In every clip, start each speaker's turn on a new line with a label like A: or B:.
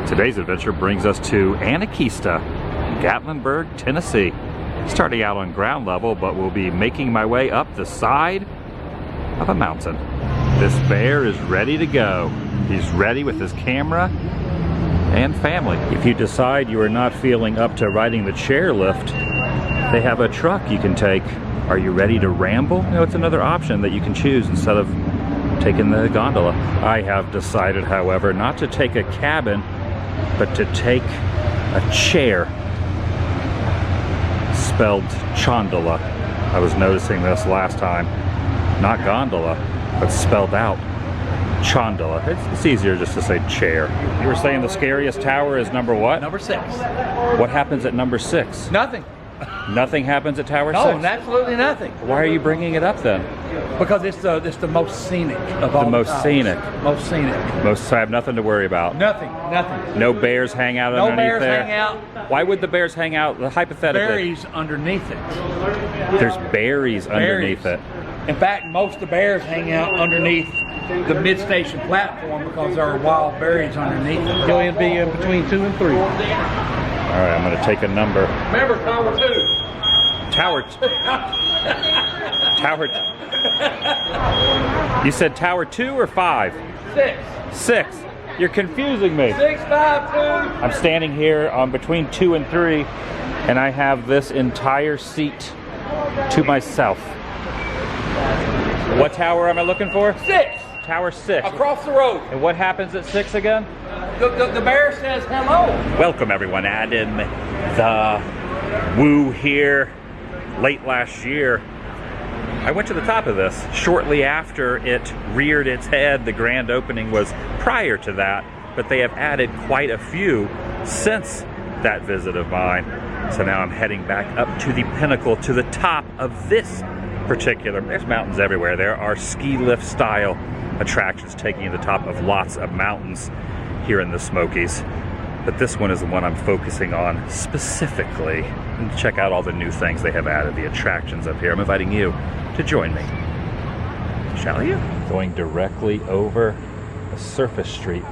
A: Today's adventure brings us to Anakeesta, Gatlinburg, Tennessee. Starting out on ground level, but we'll be making my way up the side of a mountain. This bear is ready to go. He's ready with his camera and family. If you decide you are not feeling up to riding the chairlift, they have a truck you can take. Are you ready to ramble? You know, it's another option that you can choose instead of taking the gondola. I have decided, however, not to take a cabin, but to take a chair. Spelled Chondola. I was noticing this last time. Not gondola, but spelled out Chondola. It's easier just to say chair. You were saying the scariest tower is number what?
B: Number 6.
A: What happens at number 6?
B: Nothing.
A: Nothing happens at tower 6?
B: No, absolutely nothing.
A: Why are you bringing it up then?
B: Because it's the most scenic of all.
A: The most scenic.
B: Most scenic.
A: Most, so I have nothing to worry about.
B: Nothing.
A: No bears hang out underneath there?
B: No bears hang out.
A: Why would the bears hang out, hypothetically?
B: Berries underneath it.
A: There's berries underneath it.
B: In fact, most of the bears hang out underneath the mid-station platform because there are wild berries underneath it.
C: You'll be in between 2 and 3.
A: All right, I'm going to take a number.
B: Remember, Tower 2.
A: Tower. You said Tower 2 or 5?
B: 6.
A: 6. You're confusing me.
B: 6, 5, 2.
A: I'm standing here between 2 and 3, and I have this entire seat to myself. What tower am I looking for?
B: 6.
A: Tower 6.
B: Across the road.
A: And what happens at 6 again?
B: The bear says hello.
A: Welcome everyone, Adam TheDailyWoo here. Late last year, I went to the top of this. Shortly after it reared its head, the grand opening was prior to that, but they have added quite a few since that visit of mine. So now I'm heading back up to the pinnacle, to the top of this particular, there's mountains everywhere. There are ski lift style attractions taking you to the top of lots of mountains here in the Smokies. But this one is the one I'm focusing on specifically. And check out all the new things they have added, the attractions up here. I'm inviting you to join me. Shall you? Going directly over a surface street.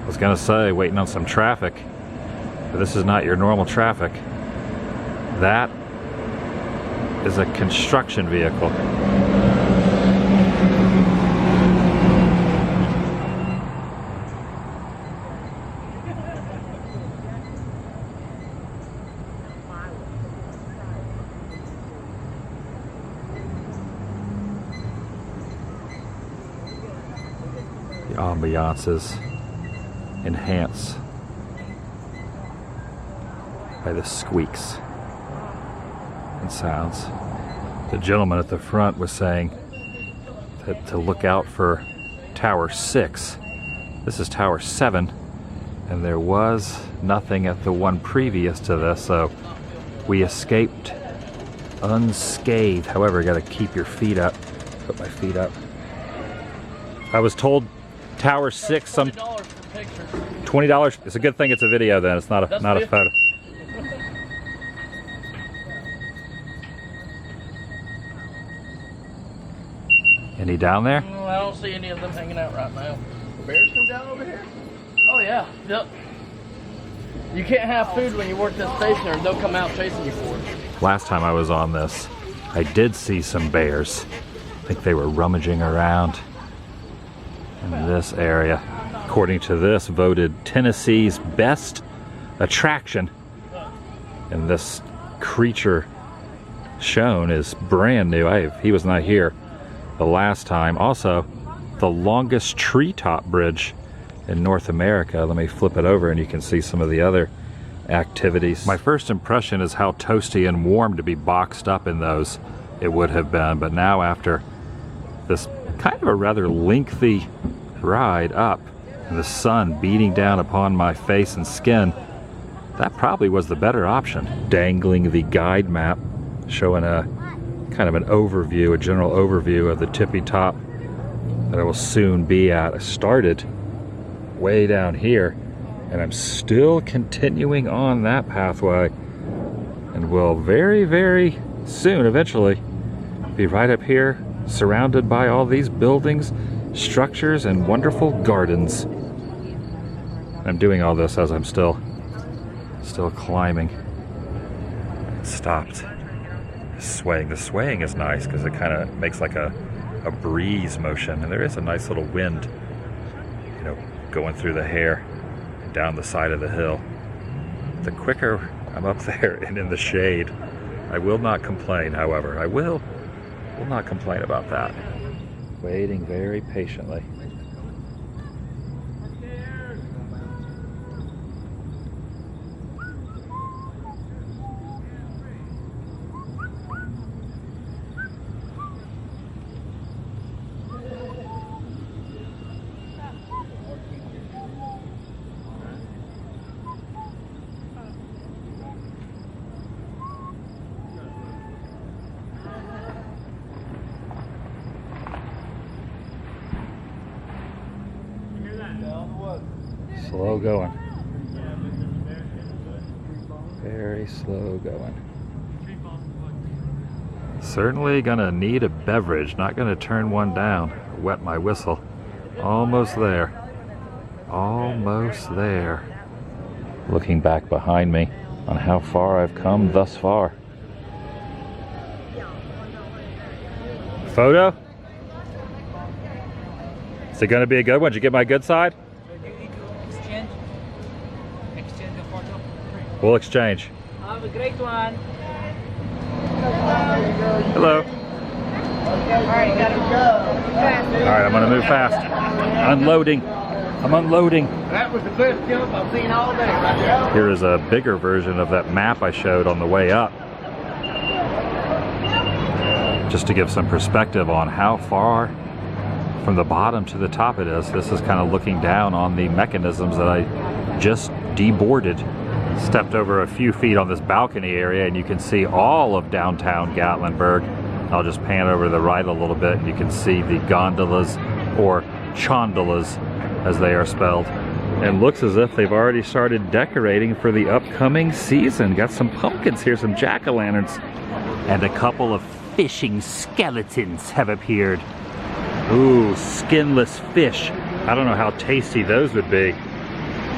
A: I was gonna say, waiting on some traffic, but this is not your normal traffic. That is a construction vehicle. The ambiance is enhanced by the squeaks and sounds. The gentleman at the front was saying that to look out for Tower 6. This is Tower 7, and there was nothing at the one previous to this, so we escaped unscathed. However, you gotta keep your feet up. Put my feet up. I was told Tower 6 some
C: $20 for pictures.
A: $20. It's a good thing it's a video then. It's not a photo. Any down there?
C: No, I don't see any of them hanging out right now.
B: The bears come down over here?
C: Oh yeah, yep. You can't have food when you work this station or they'll come out chasing you for it.
A: Last time I was on this, I did see some bears. I think they were rummaging around in this area. According to this, voted Tennessee's best attraction. And this creature shown is brand new. He was not here the last time. Also, the longest treetop bridge in North America. Let me flip it over and you can see some of the other activities. My first impression is how toasty and warm to be boxed up in those it would have been, but now after this kind of a rather lengthy ride up and the sun beating down upon my face and skin, that probably was the better option. Dangling the guide map showing a kind of an overview, a general overview of the tippy top that I will soon be at. I started way down here and I'm still continuing on that pathway. And we'll very, very soon, eventually, be right up here, surrounded by all these buildings, structures, and wonderful gardens. I'm doing all this as I'm still climbing. It stopped. Swaying. The swaying is nice because it kind of makes like a breeze motion, and there is a nice little wind, you know, going through the hair and down the side of the hill. The quicker I'm up there and in the shade, I will not complain. However, I will not complain about that. Waiting very patiently. Slow going. Very slow going. Certainly gonna need a beverage. Not gonna turn one down. Wet my whistle. Almost there. Almost there. Looking back behind me on how far I've come thus far. Photo? Is it gonna be a good one? Did you get my good side? We'll exchange.
D: Have a great one.
A: Hello.
D: Alright, gotta go.
A: Alright, I'm gonna move fast. Unloading. I'm unloading.
C: That was the best jump I've seen all day right there.
A: Here is a bigger version of that map I showed on the way up. Just to give some perspective on how far from the bottom to the top it is. This is kind of looking down on the mechanisms that I just deboarded. Stepped over a few feet on this balcony area and you can see all of downtown Gatlinburg. I'll just pan over to the right a little bit and you can see the gondolas, or chondolas as they are spelled. And looks as if they've already started decorating for the upcoming season. Got some pumpkins here, some jack-o'-lanterns. And a couple of fishing skeletons have appeared. Ooh, skinless fish. I don't know how tasty those would be.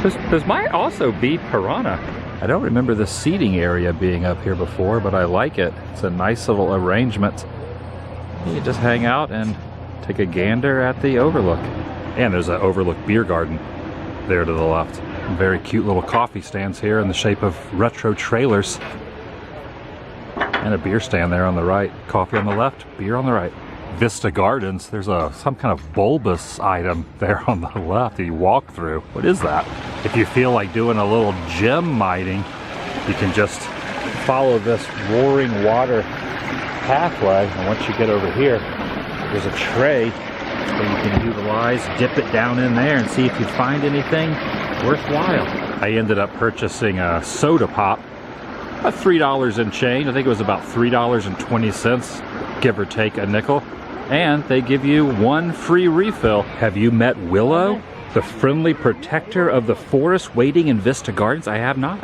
A: This might also be piranha. I don't remember the seating area being up here before, but I like it. It's a nice little arrangement. You can just hang out and take a gander at the overlook. And there's an overlook beer garden there to the left. Very cute little coffee stands here in the shape of retro trailers. And a beer stand there on the right. Coffee on the left, beer on the right. Vista Gardens, there's some kind of bulbous item there on the left that you walk through. What is that? If you feel like doing a little gym miting, you can just follow this roaring water pathway. And once you get over here, there's a tray that you can utilize, dip it down in there and see if you find anything worthwhile. I ended up purchasing a soda pop, about $3 and change. I think it was about $3.20, give or take a nickel. And they give you one free refill. Have you met Willow, the friendly protector of the forest waiting in Vista Gardens? I have not.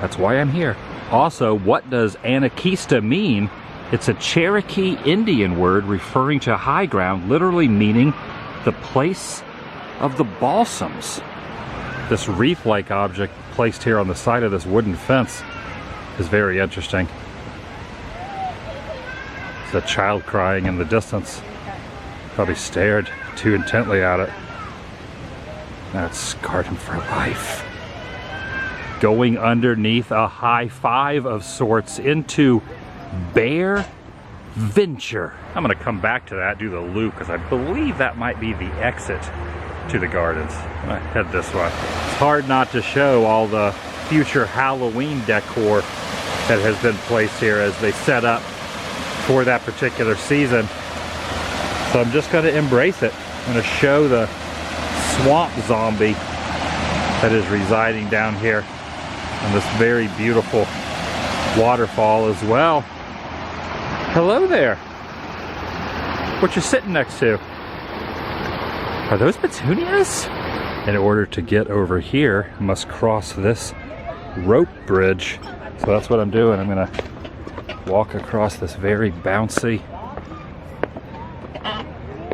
A: That's why I'm here. Also, what does Anakeesta mean? It's a Cherokee Indian word referring to high ground, literally meaning the place of the balsams. This wreath-like object placed here on the side of this wooden fence is very interesting. A child crying in the distance. Probably stared too intently at it. That scarred him for life. Going underneath a high five of sorts into Bear Venture. I'm gonna come back to that, do the loop, because I believe that might be the exit to the gardens. I'm gonna head this way. It's hard not to show all the future Halloween decor that has been placed here as they set up for that particular season. So I'm just gonna embrace it. I'm gonna show the swamp zombie that is residing down here on this very beautiful waterfall as well. Hello there. What you sitting next to? Are those petunias? In order to get over here, I must cross this rope bridge So that's what I'm doing. I'm gonna walk across this very bouncy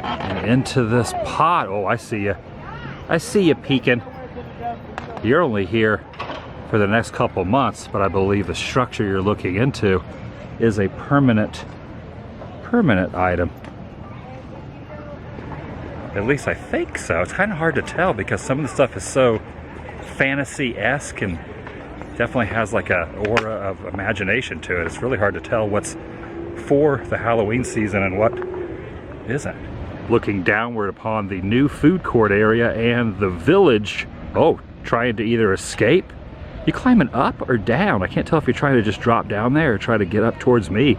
A: and into this pot. Oh, I see you. I see you peeking. You're only here for the next couple months, but I believe the structure you're looking into is a permanent item. At least I think so. It's kind of hard to tell because some of the stuff is so fantasy-esque and definitely has like a aura of imagination to it. It's really hard to tell what's for the Halloween season and what isn't. Looking downward upon the new food court area and the village. Oh, trying to either escape. You climbing up or down? I can't tell if you're trying to just drop down there or try to get up towards me.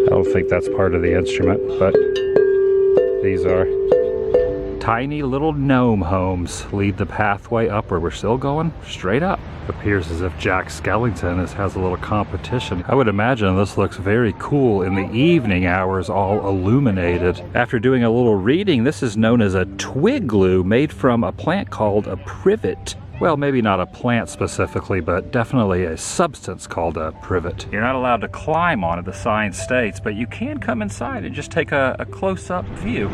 A: I don't think that's part of the instrument, but these are. Tiny little gnome homes lead the pathway upward. We're still going straight up. It appears as if Jack Skellington has a little competition. I would imagine this looks very cool in the evening hours, all illuminated. After doing a little reading, this is known as a twig glue made from a plant called a privet. Well, maybe not a plant specifically, but definitely a substance called a privet. You're not allowed to climb on it, the sign states, but you can come inside and just take a close-up view.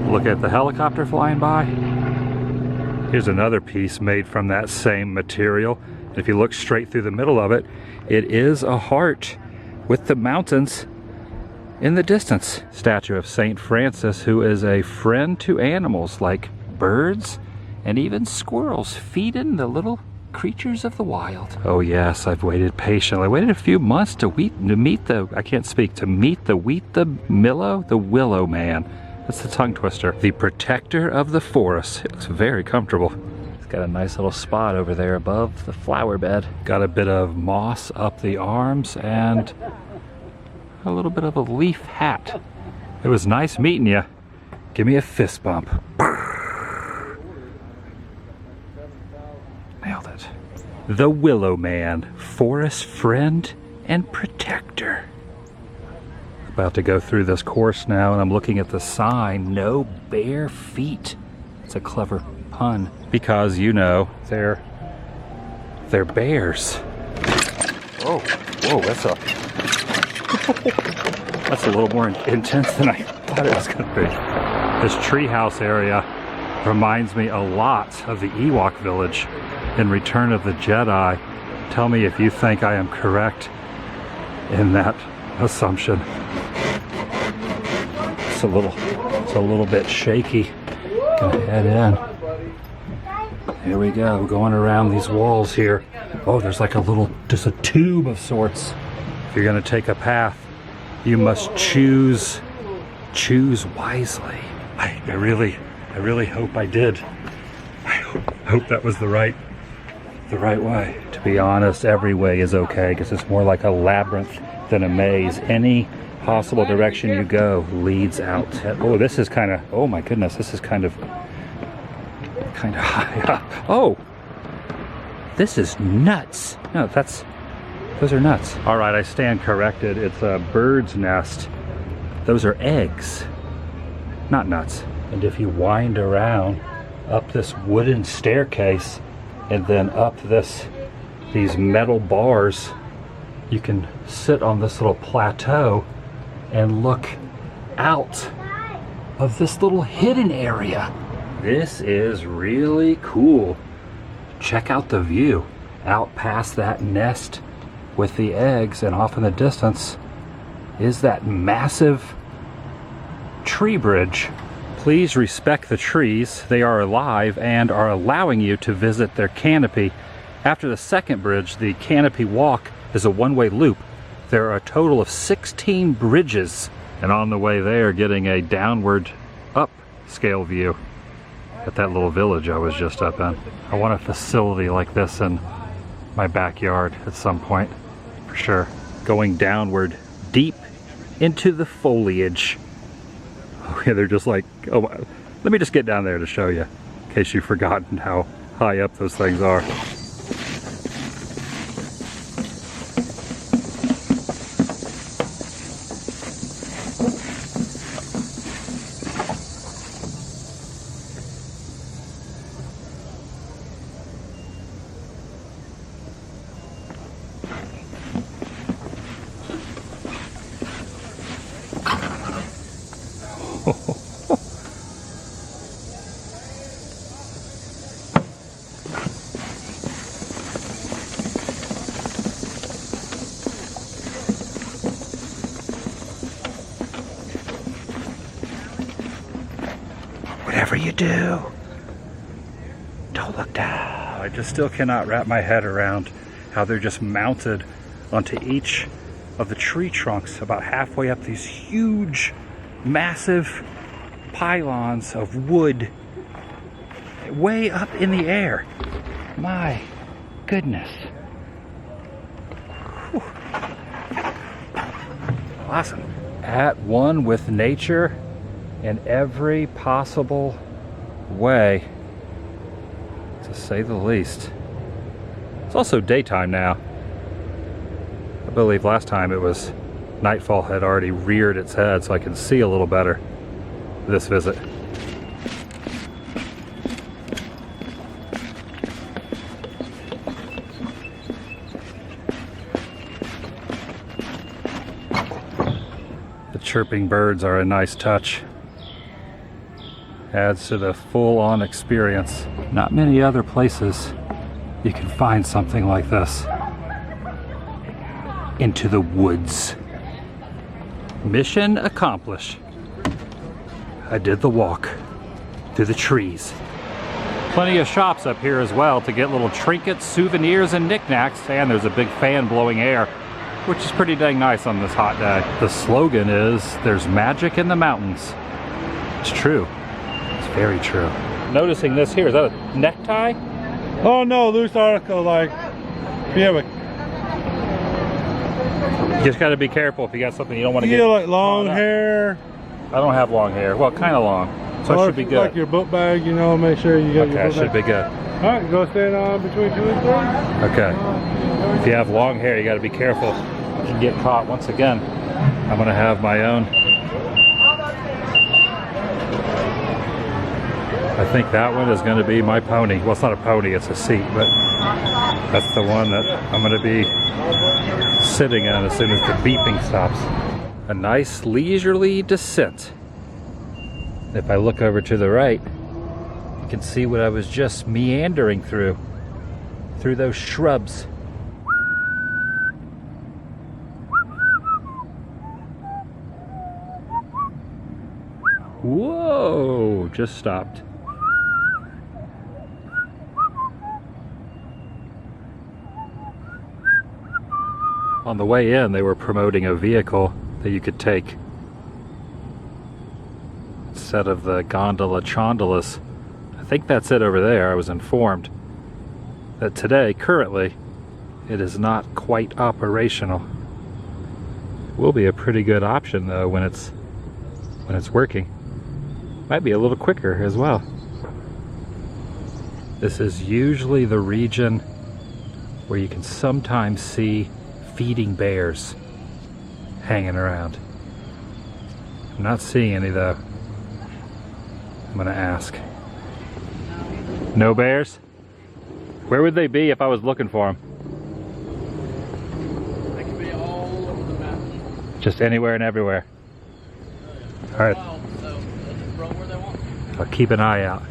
A: Look at the helicopter flying by. Here's another piece made from that same material. If you look straight through the middle of it, it is a heart with the mountains in the distance. Statue of Saint Francis, who is a friend to animals like birds and even squirrels, feeding the little creatures of the wild. Oh yes, I've waited patiently. I waited a few months to meet the Willow man. That's the tongue twister. The protector of the forest. It looks very comfortable. It's got a nice little spot over there above the flower bed. Got a bit of moss up the arms and a little bit of a leaf hat. It was nice meeting you. Give me a fist bump. Nailed it. The Willow Man, forest friend and protector. About to go through this course now, and I'm looking at the sign, no bare feet. It's a clever pun because, you know, they're bears. Oh, whoa, that's a little more intense than I thought it was gonna be. This treehouse area reminds me a lot of the Ewok village in Return of the Jedi. Tell me if you think I am correct in that assumption. It's a little bit shaky. Gonna head in. Here we go. We're going around these walls here. Oh, there's like just a tube of sorts. If you're gonna take a path, you must choose wisely. I really hope I did. I hope that was the right way. To be honest, every way is okay because it's more like a labyrinth than a maze. Any possible direction you go leads out. Oh, this is kind of, oh my goodness, this is kind of high up. Oh, this is nuts. No, those are nuts. All right, I stand corrected. It's a bird's nest. Those are eggs, not nuts. And if you wind around up this wooden staircase and then up these metal bars, you can sit on this little plateau and look out of this little hidden area. This is really cool. Check out the view out past that nest with the eggs, and off in the distance is that massive tree bridge. Please respect the trees. They are alive and are allowing you to visit their canopy. After the second bridge, the canopy walk is a one-way loop. There are a total of 16 bridges, and on the way there, getting a downward upscale view at that little village I was just up in. I want a facility like this in my backyard at some point, for sure. Going downward deep into the foliage. Oh yeah, they're just like, oh, let me just get down there to show you, in case you've forgotten how high up those things are. whatever you do, don't look down. I just still cannot wrap my head around how they're just mounted onto each of the tree trunks about halfway up these huge, massive pylons of wood way up in the air. My goodness. Whew. Awesome. At one with nature in every possible way, to say the least. It's also daytime now. I believe last time it was nightfall had already reared its head, so I can see a little better this visit. The chirping birds are a nice touch. Adds to the full-on experience. Not many other places you can find something like this. Into the woods. Mission accomplished. I did the walk through the trees. Plenty of shops up here as well to get little trinkets, souvenirs, and knickknacks, and there's a big fan blowing air, which is pretty dang nice on this hot day. The slogan is, "There's magic in the mountains." It's true. It's very true. Noticing this here, is that a necktie?
E: Oh no, loose article, like, yeah, but
A: You just gotta be careful if you got something you don't want to
E: you
A: get.
E: get like long hair.
A: I don't have long hair. Well, kind of long. So it should be good.
E: Like your book bag, you know, make sure you got your
A: Okay,
E: book
A: should be
E: bag.
A: good.
E: Alright, go stand on between 2 and 3.
A: Okay. If you have long hair, you got to be careful. You can get caught. Once again, I'm going to have my own. I think that one is going to be my pony. Well, it's not a pony, it's a seat, but that's the one that I'm going to be sitting in as soon as the beeping stops. A nice leisurely descent. If I look over to the right, you can see what I was just meandering through those shrubs. Whoa, just stopped. On the way in, they were promoting a vehicle that you could take instead of the gondola chondalas. I think that's it over there. I was informed that today, currently, it is not quite operational. Will be a pretty good option though when it's working. Might be a little quicker as well. This is usually the region where you can sometimes see feeding bears hanging around. I'm not seeing any though. I'm gonna ask. No bears? Where would they be if I was looking for them?
C: They could be all over the map.
A: Just anywhere and everywhere. Alright,
C: Wow, so they just roam where they want.
A: I'll keep an eye out.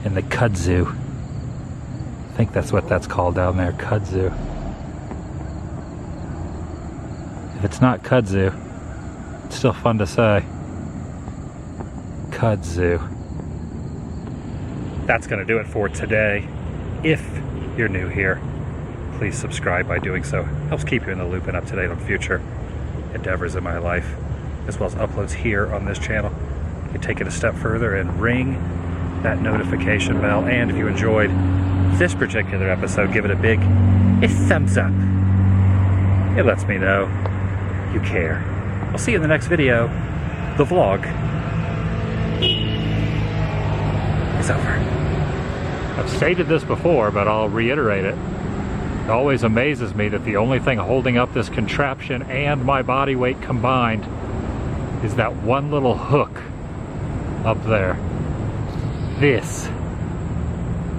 A: In the kudzu. I think that's what that's called down there, kudzu. If it's not kudzu, it's still fun to say. Kudzu. That's going to do it for today. If you're new here, please subscribe by doing so. Helps keep you in the loop and up to date on future endeavors in my life, as well as uploads here on this channel. You can take it a step further and ring that notification bell. And if you enjoyed this particular episode, give it a big thumbs up. It lets me know you care. I'll see you in the next video. The vlog is over. I've stated this before, but I'll reiterate it. It always amazes me that the only thing holding up this contraption and my body weight combined is that one little hook up there. This.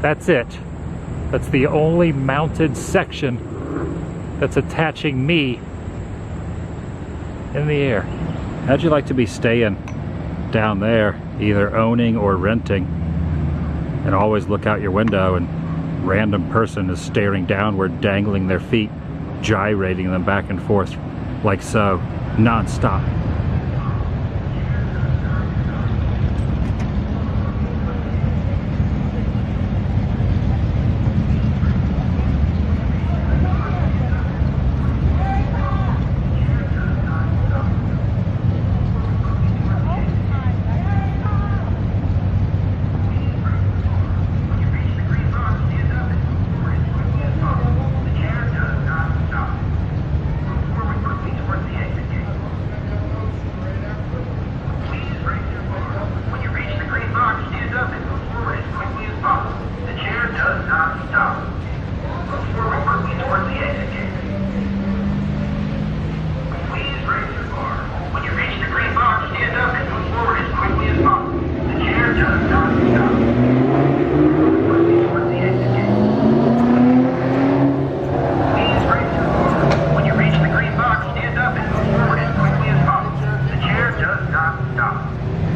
A: That's it. That's the only mounted section that's attaching me in the air. How'd you like to be staying down there, either owning or renting, and always look out your window and random person is staring downward, dangling their feet, gyrating them back and forth like so, non-stop.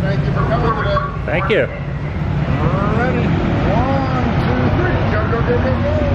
F: Thank you for coming today.
A: Thank you.
F: Alrighty. 1, 2, 3. Go, go, go, go, go.